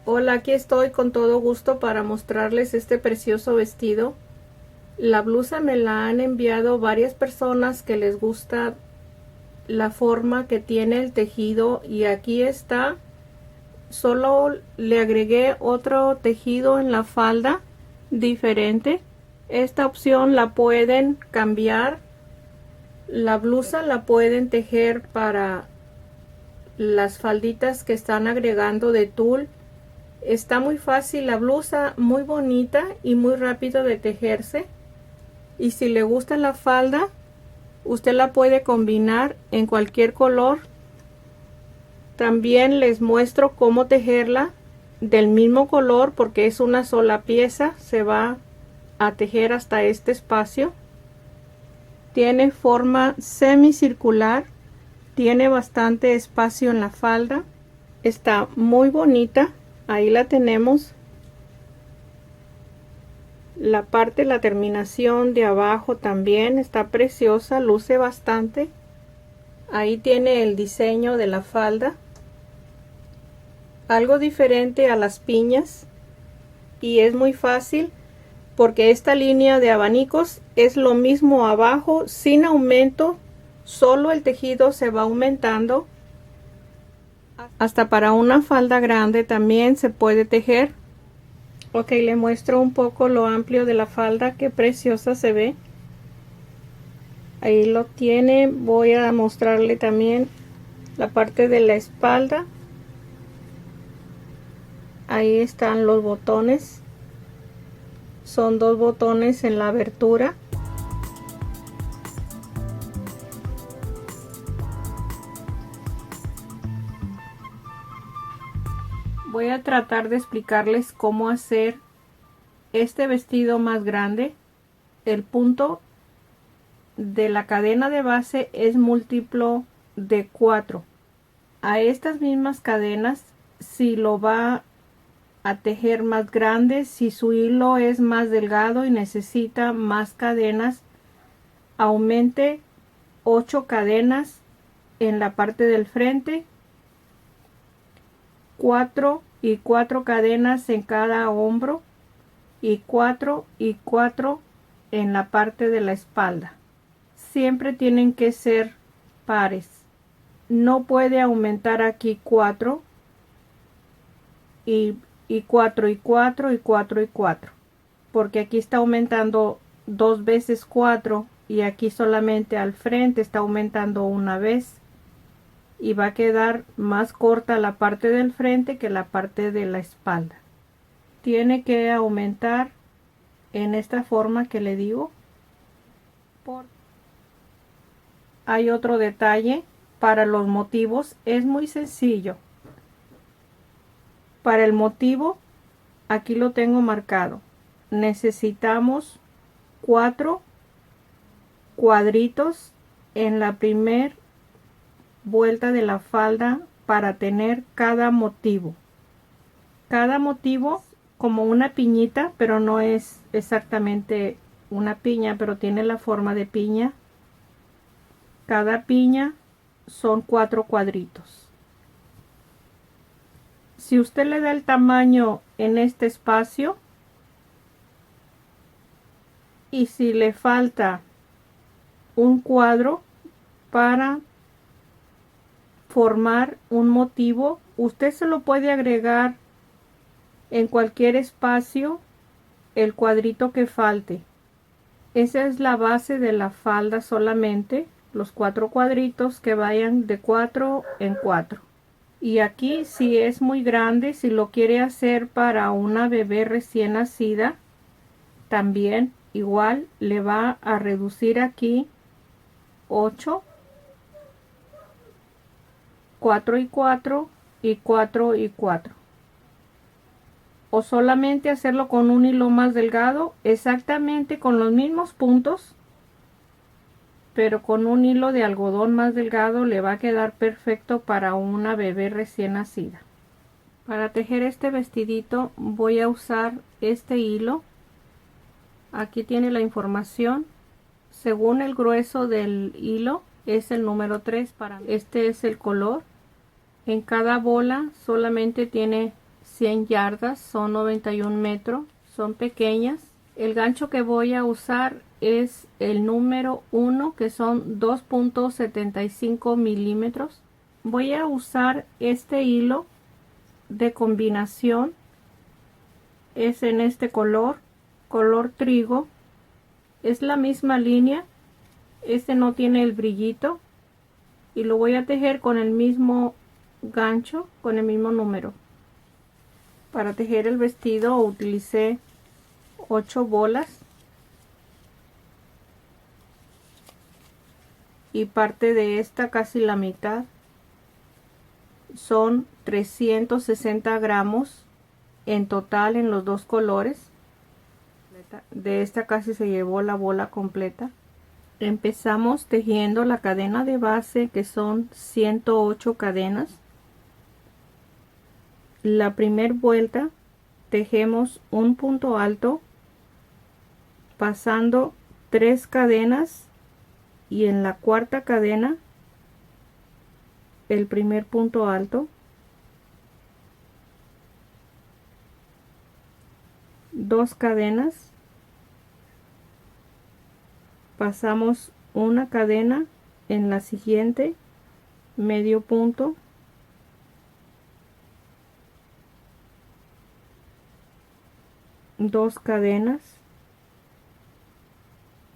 Hola, aquí estoy con todo gusto para mostrarles este precioso vestido. La blusa me la han enviado varias personas que les gusta la forma que tiene el tejido y aquí está. Solo le agregué otro tejido en la falda diferente. Esta opción la pueden cambiar. La blusa la pueden tejer para las falditas que están agregando de tul. Está muy fácil la blusa, muy bonita y muy rápido de tejerse. Y si le gusta la falda, usted la puede combinar en cualquier color. También les muestro cómo tejerla del mismo color porque es una sola pieza. Se va a tejer hasta este espacio. Tiene forma semicircular. Tiene bastante espacio en la falda. Está muy bonita. Ahí la tenemos. La parte, la terminación de abajo también está preciosa, luce bastante. Ahí tiene el diseño de la falda. Algo diferente a las piñas. Y es muy fácil porque esta línea de abanicos es lo mismo abajo sin aumento. Solo el tejido se va aumentando. Hasta para una falda grande también se puede tejer. Ok, le muestro un poco lo amplio de la falda, qué preciosa se ve. Ahí lo tiene. Voy a mostrarle también la parte de la espalda. Ahí están los botones. Son dos botones en la abertura. Voy a tratar de explicarles cómo hacer este vestido más grande. El punto de la cadena de base es múltiplo de 4. A estas mismas cadenas, si lo va a tejer más grande, si su hilo es más delgado y necesita más cadenas, aumente 8 cadenas en la parte del frente, 4 y 4 cadenas en cada hombro y 4 y 4 en la parte de la espalda. Siempre tienen que ser pares. No puede aumentar aquí 4 y 4 y 4 y 4 y 4, porque aquí está aumentando dos veces 4 y aquí solamente al frente está aumentando una vez y va a quedar más corta la parte del frente que la parte de la espalda. Tiene que aumentar en esta forma que le digo. Hay otro detalle para los motivos, es muy sencillo. Para el motivo, aquí lo tengo marcado. Necesitamos 4 cuadritos en la primer vuelta de la falda para tener cada motivo. Cada motivo como una piñita, pero no es exactamente una piña, pero tiene la forma de piña. Cada piña son 4 cuadritos. Si usted le da el tamaño en este espacio y si le falta un cuadro para formar un motivo, usted se lo puede agregar en cualquier espacio el cuadrito que falte. Esa es la base de la falda solamente, los 4 cuadritos que vayan de 4 en 4. Y aquí si es muy grande, si lo quiere hacer para una bebé recién nacida, también igual le va a reducir aquí 8, 4 y 4 y 4 y 4. O solamente hacerlo con un hilo más delgado, exactamente con los mismos puntos, pero con un hilo de algodón más delgado le va a quedar perfecto para una bebé recién nacida. Para tejer este vestidito voy a usar este hilo. Aquí tiene la información. Según el grueso del hilo es el número 3 para mí. Este es el color. En cada bola solamente tiene 100 yardas, son 91 metros, son pequeñas. El gancho que voy a usar es el número 1, que son 2.75 milímetros. Voy a usar este hilo de combinación, es en este color trigo, es la misma línea, este no tiene el brillito, y lo voy a tejer con el mismo gancho, con el mismo número. Para tejer el vestido utilicé 8 bolas y parte de esta, casi la mitad, son 360 gramos en total en los dos colores. De esta casi se llevó la bola completa. Empezamos tejiendo la cadena de base, que son 108 cadenas. La primera vuelta tejemos un punto alto pasando 3 cadenas, y en la cuarta cadena el primer punto alto, 2 cadenas, pasamos una cadena, en la siguiente medio punto, 2 cadenas,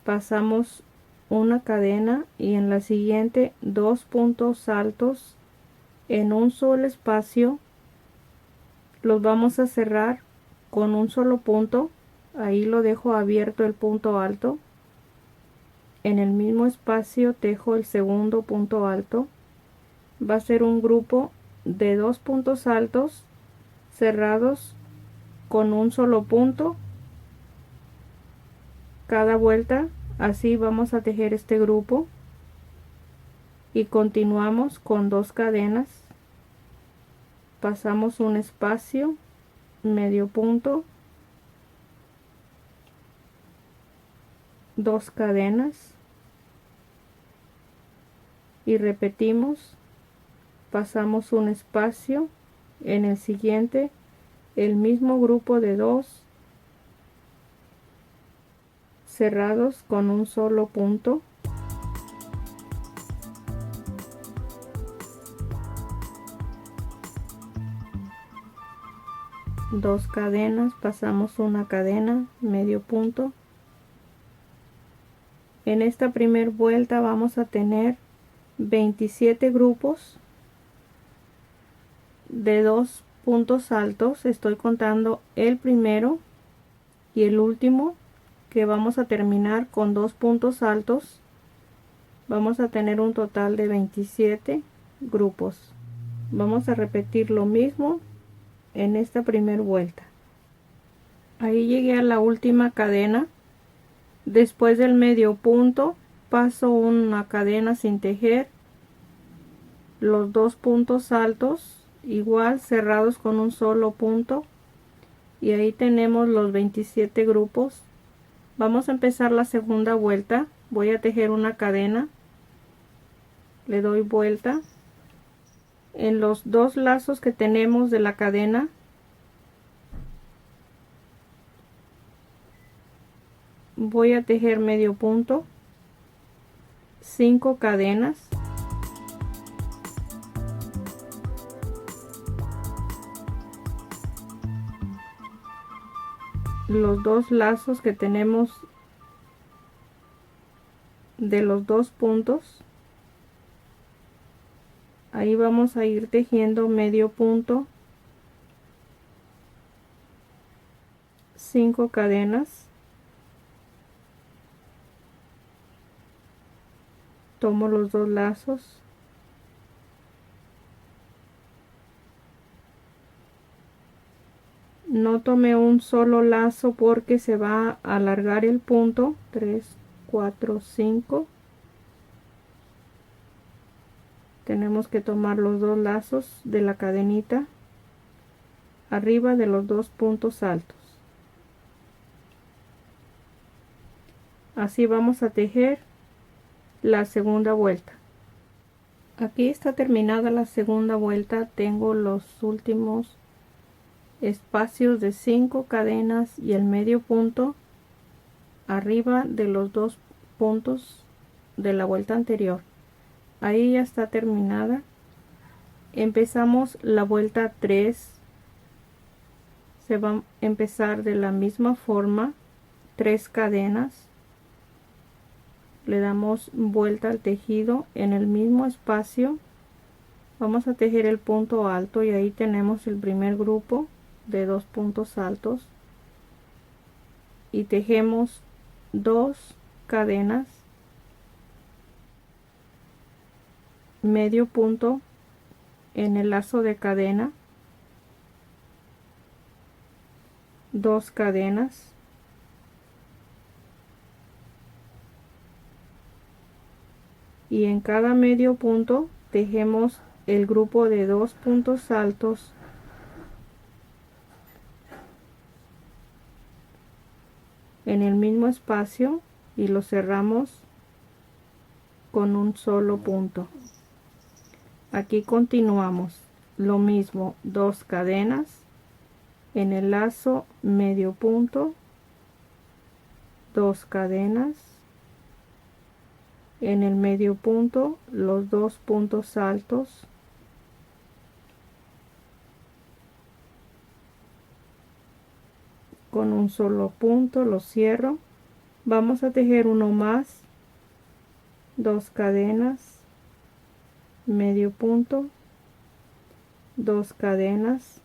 pasamos una cadena, y en la siguiente 2 puntos altos en un solo espacio. Los vamos a cerrar con un solo punto, ahí lo dejo abierto el punto alto. En el mismo espacio tejo el segundo punto alto. Va a ser un grupo de 2 puntos altos cerrados con un solo punto cada vuelta. Así vamos a tejer este grupo, y continuamos con 2 cadenas, pasamos un espacio, medio punto, 2 cadenas, y repetimos, pasamos un espacio, en el siguiente el mismo grupo de 2 cerrados con un solo punto, dos cadenas, pasamos una cadena, medio punto. En esta primera vuelta vamos a tener 27 grupos de 2 puntos altos. Estoy contando el primero y el último, que vamos a terminar con 2 puntos altos. Vamos a tener un total de 27 grupos. Vamos a repetir lo mismo en esta primera vuelta. Ahí llegué a la última cadena. Después del medio punto paso una cadena sin tejer, los 2 puntos altos igual cerrados con un solo punto, y ahí tenemos los 27 grupos. Vamos a empezar la segunda vuelta. Voy a tejer una cadena, le doy vuelta en los 2 lazos que tenemos de la cadena. Voy a tejer medio punto, 5 cadenas, los 2 lazos que tenemos de los 2 puntos, ahí vamos a ir tejiendo medio punto, 5 cadenas, tomo los 2 lazos, no tomé un solo lazo porque se va a alargar el punto, 3, 4, 5, tenemos que tomar los 2 lazos de la cadenita arriba de los 2 puntos altos. Así vamos a tejer la segunda vuelta. Aquí está terminada la segunda vuelta. Tengo los últimos espacios de 5 cadenas y el medio punto arriba de los 2 puntos de la vuelta anterior. Ahí ya está terminada. Empezamos la vuelta 3. Se va a empezar de la misma forma, 3 cadenas. Le damos vuelta al tejido en el mismo espacio. Vamos a tejer el punto alto y ahí tenemos el primer grupo de 2 puntos altos y tejemos 2 cadenas, medio punto en el lazo de cadena, 2 cadenas, y en cada medio punto tejemos el grupo de 2 puntos altos en el mismo espacio y lo cerramos con un solo punto. Aquí continuamos lo mismo, 2 cadenas en el lazo, medio punto, 2 cadenas en el medio punto, los 2 puntos altos, con un solo punto lo cierro. Vamos a tejer uno más, 2 cadenas, medio punto, 2 cadenas,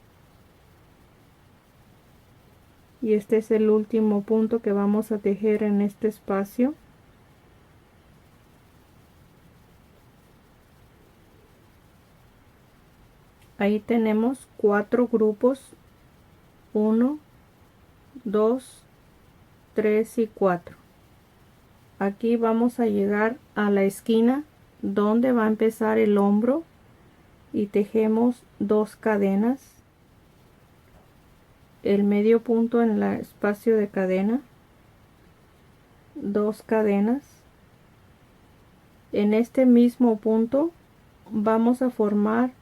y este es el último punto que vamos a tejer en este espacio. Ahí tenemos 4 grupos, 1, 2, 3 y 4. Aquí vamos a llegar a la esquina donde va a empezar el hombro y tejemos 2 cadenas, el medio punto en el espacio de cadena, 2 cadenas. En este mismo punto vamos a formar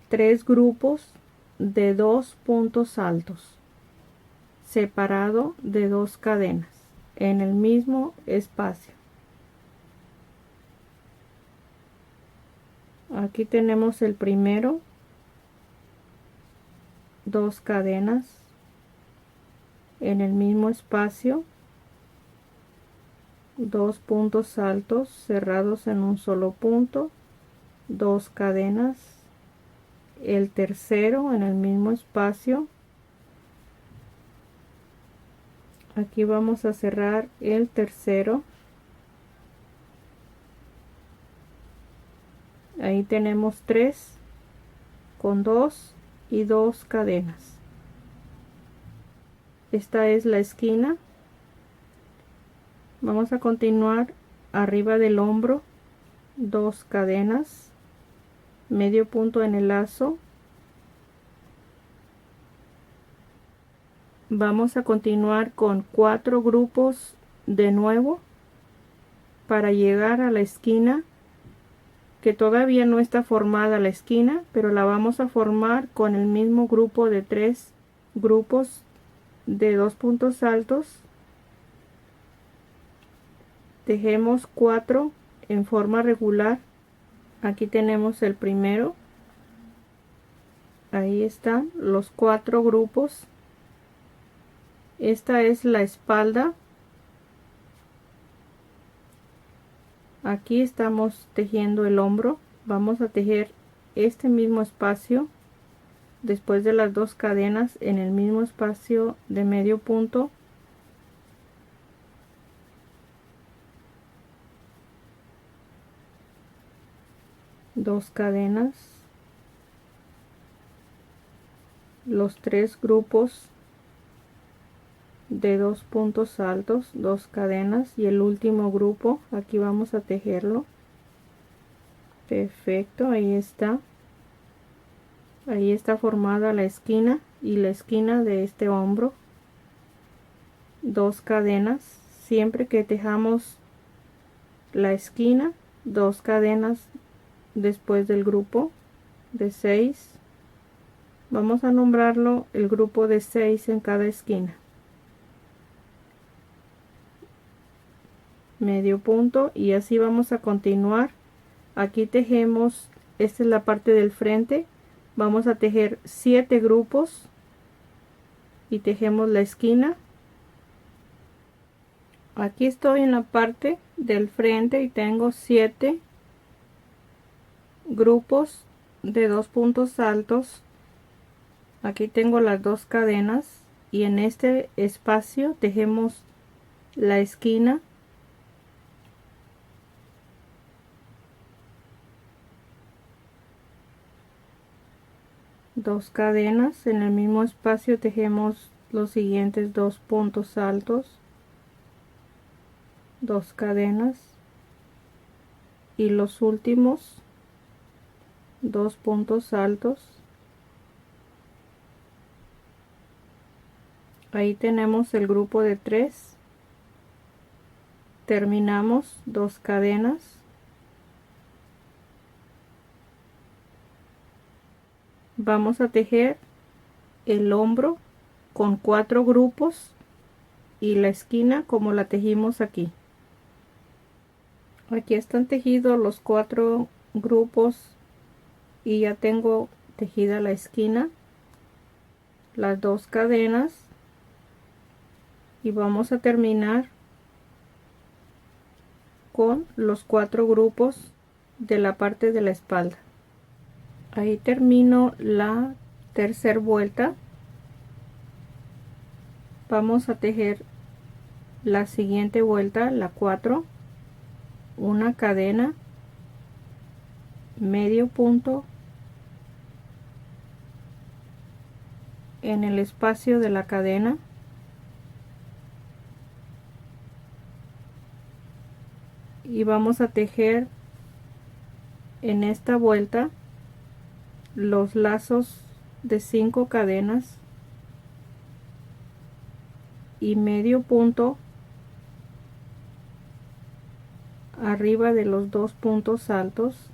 3 grupos de 2 puntos altos, separado de 2 cadenas en el mismo espacio. Aquí tenemos el primero, 2 cadenas en el mismo espacio, 2 puntos altos cerrados en un solo punto, 2 cadenas. El tercero en el mismo espacio. Aquí vamos a cerrar el tercero. Ahí tenemos 3 con 2 y 2 cadenas. Esta es la esquina. Vamos a continuar arriba del hombro, 2 cadenas, medio punto en el lazo. Vamos a continuar con 4 grupos de nuevo para llegar a la esquina, que todavía no está formada la esquina, pero la vamos a formar con el mismo grupo de 3 grupos de 2 puntos altos. Tejemos 4 en forma regular. Aquí tenemos el primero. Ahí están los 4 grupos. Esta es la espalda. Aquí estamos tejiendo el hombro. Vamos a tejer este mismo espacio después de las 2 cadenas en el mismo espacio de medio punto. Dos cadenas, los 3 grupos de 2 puntos altos, 2 cadenas, y el último grupo aquí vamos a tejerlo. Perfecto, ahí está formada la esquina y la esquina de este hombro. 2 cadenas, siempre que tejamos la esquina, 2 cadenas después del grupo de 6, Vamos a nombrarlo el grupo de 6 en cada esquina. Medio punto y así vamos a continuar. Aquí tejemos, esta es la parte del frente, vamos a tejer 7 grupos y tejemos la esquina. Aquí estoy en la parte del frente y tengo 7 grupos de 2 puntos altos. Aquí tengo las 2 cadenas y en este espacio tejemos la esquina. Dos cadenas, en el mismo espacio tejemos los siguientes 2 puntos altos, 2 cadenas y los últimos 2 puntos altos. Ahí tenemos el grupo de 3. Terminamos 2 cadenas. Vamos a tejer el hombro con 4 grupos y la esquina como la tejimos aquí. Aquí están tejidos los 4 grupos y ya tengo tejida la esquina, las 2 cadenas y vamos a terminar con los 4 grupos de la parte de la espalda. Ahí termino la tercera vuelta. Vamos a tejer la siguiente vuelta, la 4, una cadena, medio punto en el espacio de la cadena, y vamos a tejer en esta vuelta los lazos de 5 cadenas y medio punto arriba de los 2 puntos altos.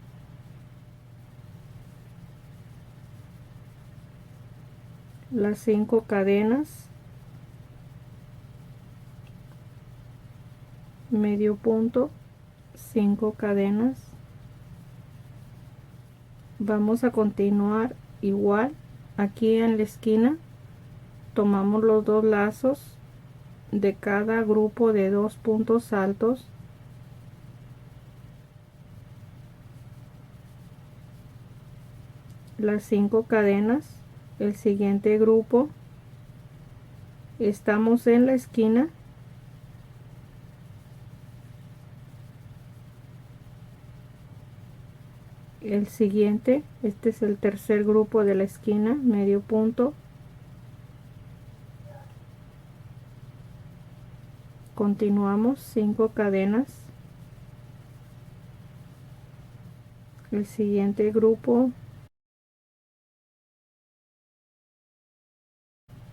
Las 5 cadenas, medio punto, 5 cadenas. Vamos a continuar igual. Aquí en la esquina tomamos los 2 lazos de cada grupo de 2 puntos altos, las 5 cadenas, el siguiente grupo, estamos en la esquina, el siguiente, este es el tercer grupo de la esquina, medio punto, continuamos 5 cadenas, el siguiente grupo,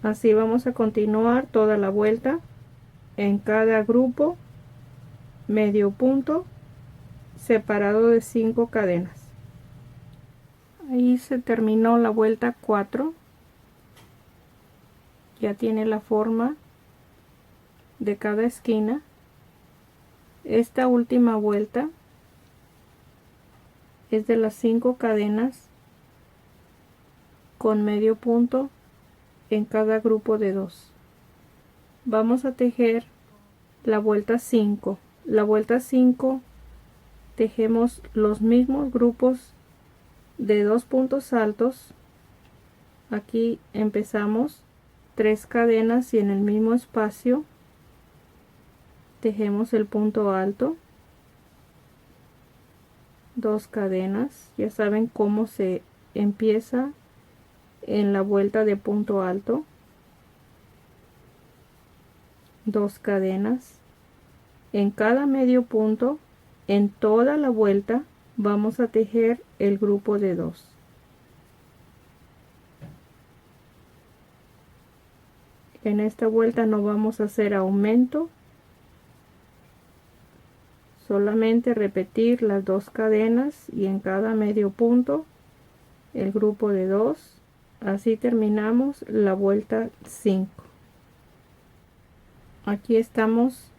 así vamos a continuar toda la vuelta. En cada grupo, medio punto separado de 5 cadenas. Ahí se terminó la vuelta 4. Ya tiene la forma de cada esquina. Esta última vuelta es de las 5 cadenas con medio punto en cada grupo de 2. Vamos a tejer la vuelta 5. La vuelta 5 tejemos los mismos grupos de 2 puntos altos. Aquí empezamos 3 cadenas y en el mismo espacio tejemos el punto alto, 2 cadenas. Ya saben cómo se empieza en la vuelta de punto alto, 2 cadenas. En cada medio punto, en toda la vuelta, vamos a tejer el grupo de 2. En esta vuelta no vamos a hacer aumento, solamente repetir las 2 cadenas y en cada medio punto el grupo de 2, Así terminamos la vuelta 5. Aquí estamos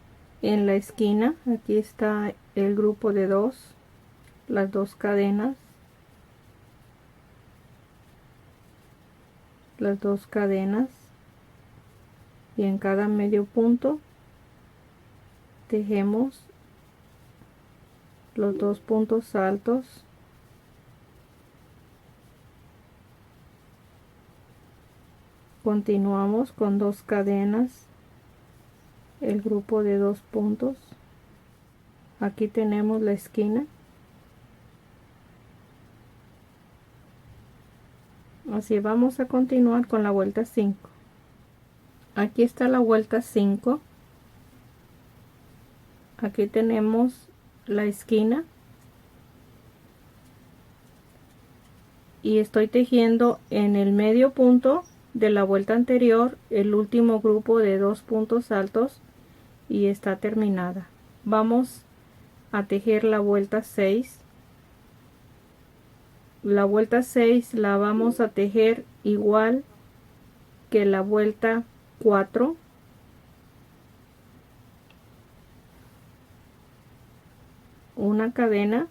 en la esquina. Aquí está el grupo de 2, las 2 cadenas, las 2 cadenas, y en cada medio punto tejemos los 2 puntos altos, continuamos con 2 cadenas, el grupo de 2 puntos. Aquí tenemos la esquina. Así vamos a continuar con la vuelta 5. Aquí está la vuelta 5. Aquí tenemos la esquina y estoy tejiendo en el medio punto de la vuelta anterior el último grupo de 2 puntos altos y está terminada. Vamos a tejer la vuelta 6. La vuelta 6 la vamos a tejer igual que la vuelta 4. Una cadena,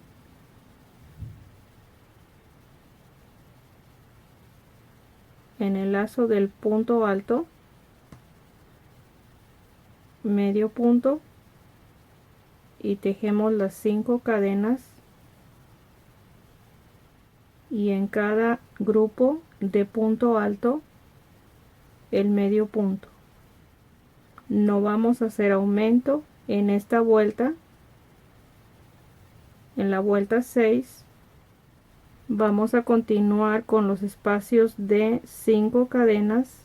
en el lazo del punto alto, medio punto, y tejemos las 5 cadenas, y en cada grupo de punto alto el medio punto. No vamos a hacer aumento en esta vuelta. En la vuelta 6 vamos a continuar con los espacios de 5 cadenas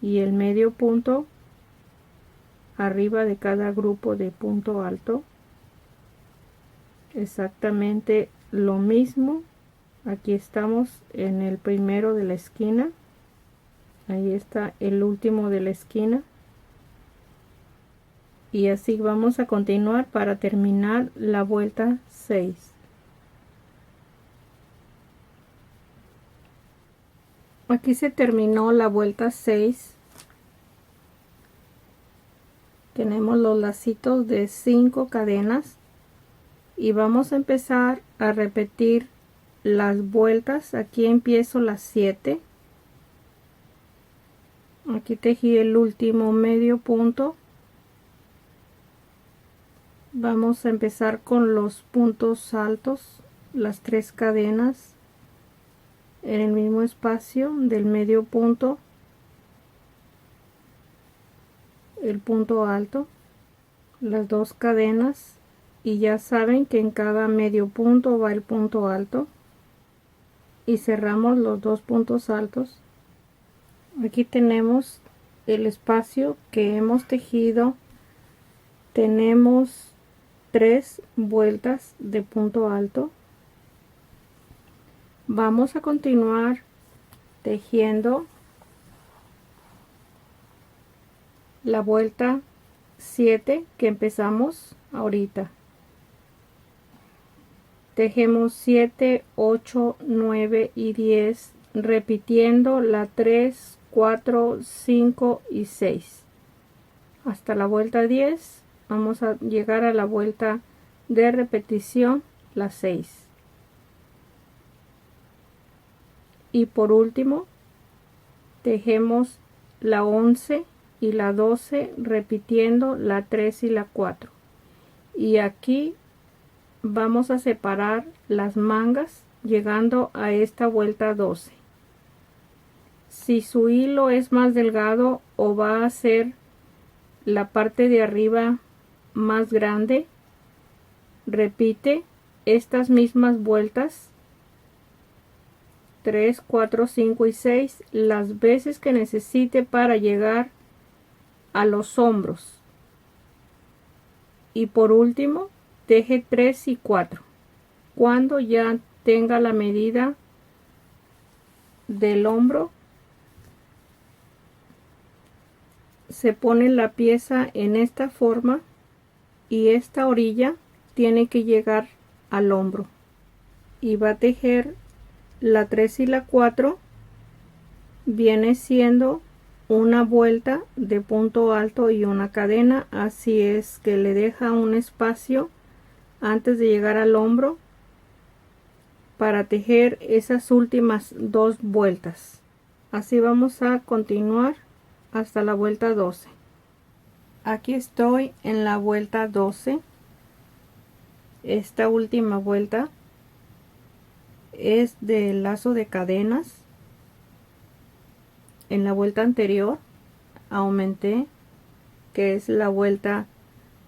y el medio punto arriba de cada grupo de punto alto. Exactamente lo mismo. Aquí estamos en el primero de la esquina, ahí está el último de la esquina, y así vamos a continuar para terminar la vuelta 6. Aquí se terminó la vuelta 6. Tenemos los lacitos de 5 cadenas y vamos a empezar a repetir las vueltas. Aquí empiezo las 7. Aquí tejí el último medio punto. Vamos a empezar con los puntos altos, las 3 cadenas en el mismo espacio del medio punto, el punto alto, las 2 cadenas, y ya saben que en cada medio punto va el punto alto, y cerramos los 2 puntos altos. Aquí tenemos el espacio que hemos tejido. Tenemos 3 vueltas de punto alto. Vamos a continuar tejiendo la vuelta 7 que empezamos ahorita. Tejemos 7, 8, 9 y 10, repitiendo la 3, 4, 5 y 6 hasta la vuelta 10. Vamos a llegar a la vuelta de repetición, la 6. Y por último tejemos la 11 y la 12 repitiendo la 3 y la 4. Y aquí vamos a separar las mangas llegando a esta vuelta 12. Si su hilo es más delgado o va a ser la parte de arriba más grande, repite estas mismas vueltas 3, 4, 5 y 6 las veces que necesite para llegar a los hombros. Y por último teje 3 y 4. Cuando ya tenga la medida del hombro, se pone la pieza en esta forma y esta orilla tiene que llegar al hombro, y va a tejer La 3 y la 4 viene siendo una vuelta de punto alto y una cadena, así es que le deja un espacio antes de llegar al hombro para tejer esas últimas 2 vueltas. Así vamos a continuar hasta la vuelta 12. Aquí estoy en la vuelta 12. Esta última vuelta es del lazo de cadenas. En la vuelta anterior aumenté, que es la vuelta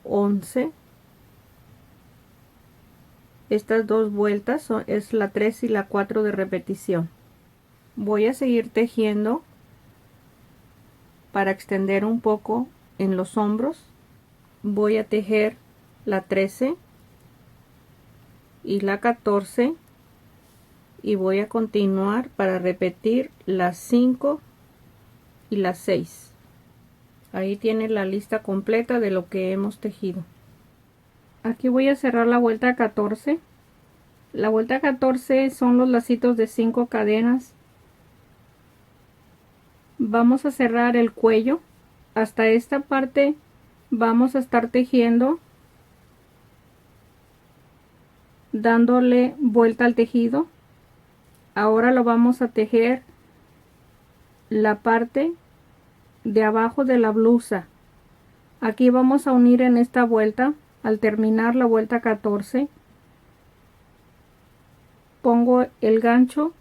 11. Estas 2 vueltas es la 3 y la 4 de repetición. Voy a seguir tejiendo para extender un poco en los hombros. Voy a tejer la 13 y la 14 y voy a continuar para repetir las 5 y las 6. Ahí tiene la lista completa de lo que hemos tejido. Aquí voy a cerrar la vuelta 14. La vuelta 14 son los lacitos de 5 cadenas. Vamos a cerrar el cuello. Hasta esta parte vamos a estar tejiendo, dándole vuelta al tejido. Ahora lo vamos a tejer la parte de abajo de la blusa. Aquí vamos a unir en esta vuelta. Al terminar la vuelta 14 pongo el gancho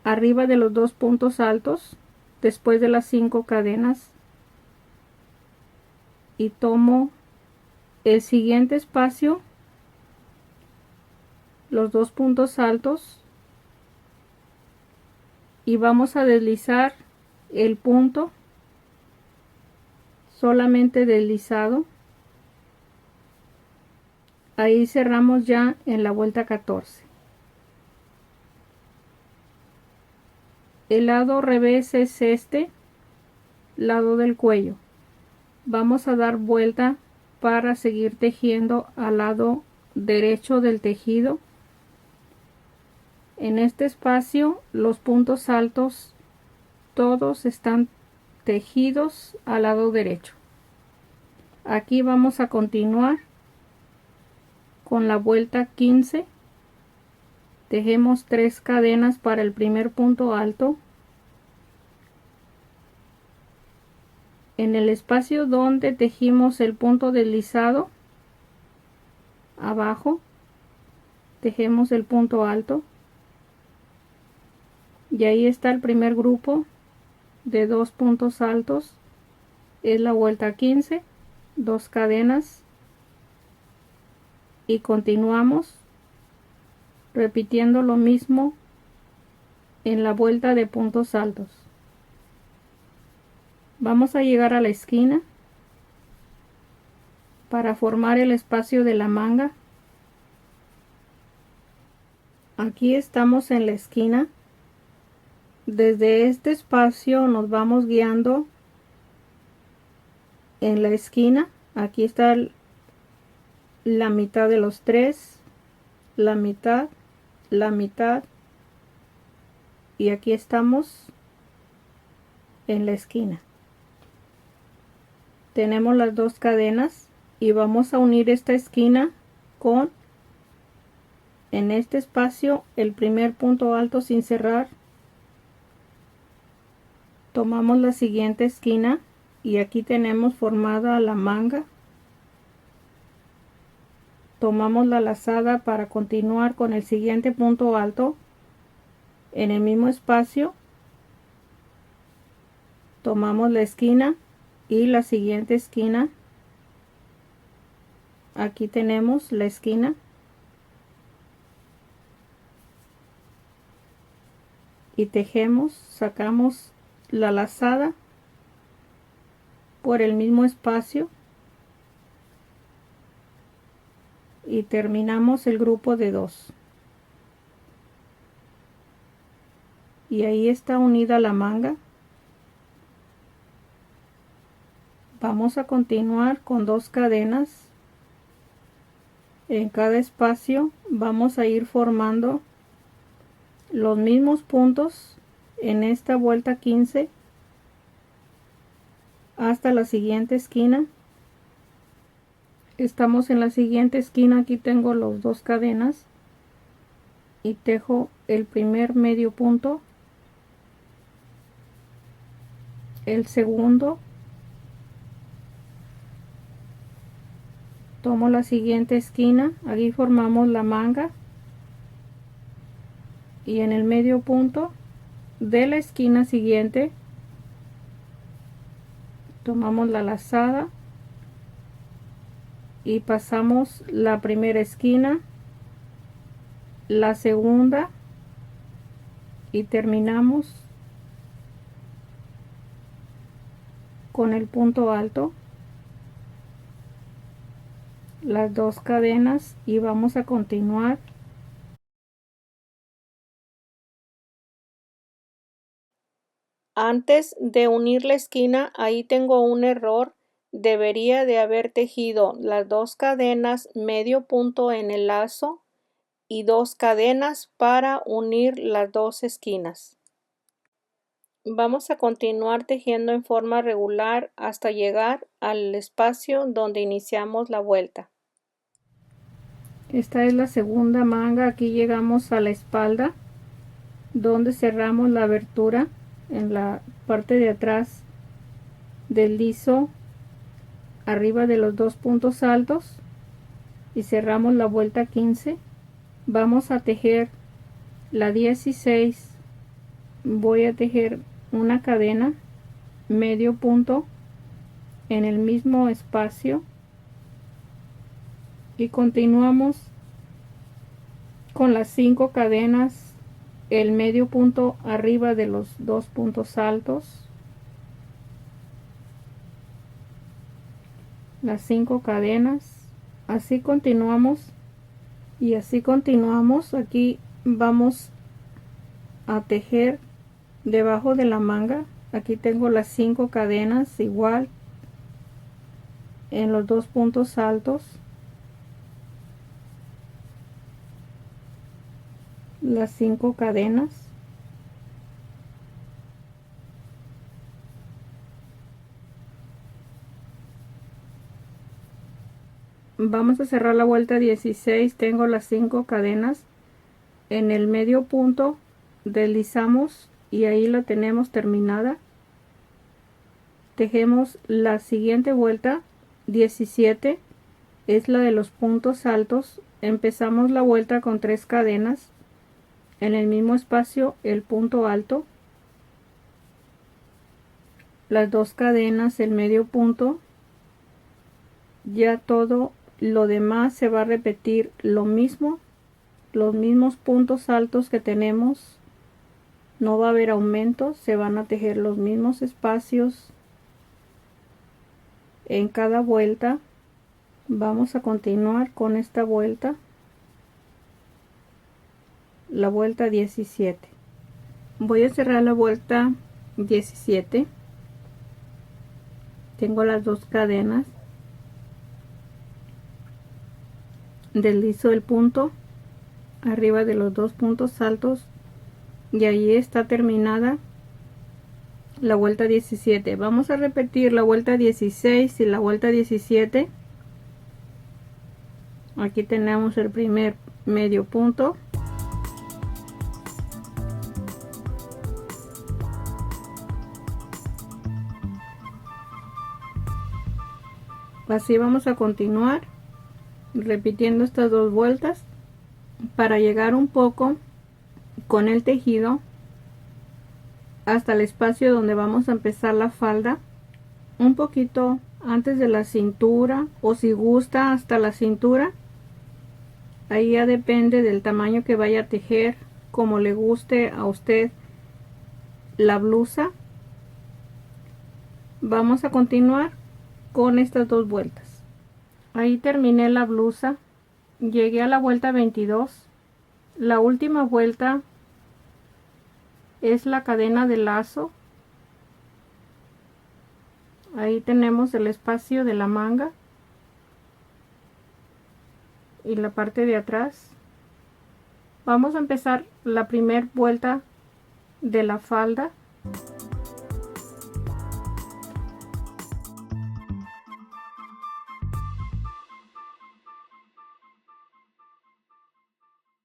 arriba de los 2 puntos altos después de las 5 cadenas y tomo el siguiente espacio, los 2 puntos altos, y vamos a deslizar el punto, solamente deslizado. Ahí cerramos ya en la vuelta 14. El lado revés es este lado del cuello. Vamos a dar vuelta para seguir tejiendo al lado derecho del tejido. En este espacio los puntos altos todos están tejidos al lado derecho. Aquí vamos a continuar con la vuelta 15. Tejemos 3 cadenas para el primer punto alto. En el espacio donde tejimos el punto deslizado, abajo tejemos el punto alto y ahí está el primer grupo de 2 puntos altos. Es la vuelta 15, 2 cadenas y continuamos repitiendo lo mismo en la vuelta de puntos altos. Vamos a llegar a la esquina para formar el espacio de la manga. Aquí estamos en la esquina. Desde este espacio nos vamos guiando en la esquina. Aquí está la mitad de los 3, la mitad, y aquí estamos en la esquina. Tenemos las 2 cadenas y vamos a unir esta esquina con, en este espacio, el primer punto alto sin cerrar. Tomamos la siguiente esquina y aquí tenemos formada la manga. Tomamos la lazada para continuar con el siguiente punto alto en el mismo espacio. Tomamos la esquina y la siguiente esquina. Aquí tenemos la esquina y tejemos, sacamos la lazada por el mismo espacio y terminamos el grupo de 2. Y ahí está unida la manga. Vamos a continuar con 2 cadenas. En cada espacio vamos a ir formando los mismos puntos en esta vuelta 15 hasta la siguiente esquina. Estamos en la siguiente esquina, aquí tengo los dos cadenas y tejo el primer medio punto, el segundo, tomo la siguiente esquina, aquí formamos la manga y en el medio punto de la esquina siguiente tomamos la lazada y pasamos la primera esquina, la segunda y terminamos con el punto alto, las dos cadenas y vamos a continuar. Antes de unir la esquina, ahí tengo un error. Debería de haber tejido las dos cadenas medio punto en el lazo y dos cadenas para unir las dos esquinas. Vamos a continuar tejiendo en forma regular hasta llegar al espacio donde iniciamos la vuelta. Esta es la segunda manga, aquí llegamos a la espalda donde cerramos la abertura en la parte de atrás del liso arriba de los dos puntos altos y cerramos la vuelta 15. Vamos a tejer la 16, voy a tejer una cadena medio punto en el mismo espacio y continuamos con las 5 cadenas, el medio punto arriba de los dos puntos altos, las 5 cadenas, así continuamos y así continuamos. Aquí vamos a tejer debajo de la manga, aquí tengo las 5 cadenas igual en los dos puntos altos, las 5 cadenas, vamos a cerrar la vuelta 16, tengo las 5 cadenas en el medio punto, deslizamos y ahí la tenemos terminada. Tejemos la siguiente vuelta 17, es la de los puntos altos. Empezamos la vuelta con 3 cadenas en el mismo espacio, el punto alto, las 2 cadenas, el medio punto. Ya todo lo demás se va a repetir lo mismo, los mismos puntos altos que tenemos, no va a haber aumento, se van a tejer los mismos espacios en cada vuelta. Vamos a continuar con esta vuelta, la vuelta 17. Voy a cerrar la vuelta 17, tengo las 2 cadenas, deslizo el punto arriba de los dos puntos altos y ahí está terminada la vuelta 17. Vamos a repetir la vuelta 16 y la vuelta 17. Aquí tenemos el primer medio punto, así vamos a continuar repitiendo estas dos vueltas para llegar un poco con el tejido hasta el espacio donde vamos a empezar la falda, un poquito antes de la cintura, o si gusta hasta la cintura. Ahí ya depende del tamaño que vaya a tejer, como le guste a usted la blusa. Vamos a continuar con estas dos vueltas. Ahí terminé la blusa, llegué a la vuelta 22. La última vuelta es la cadena de lazo. Ahí tenemos el espacio de la manga y la parte de atrás. Vamos a empezar la primera vuelta de la falda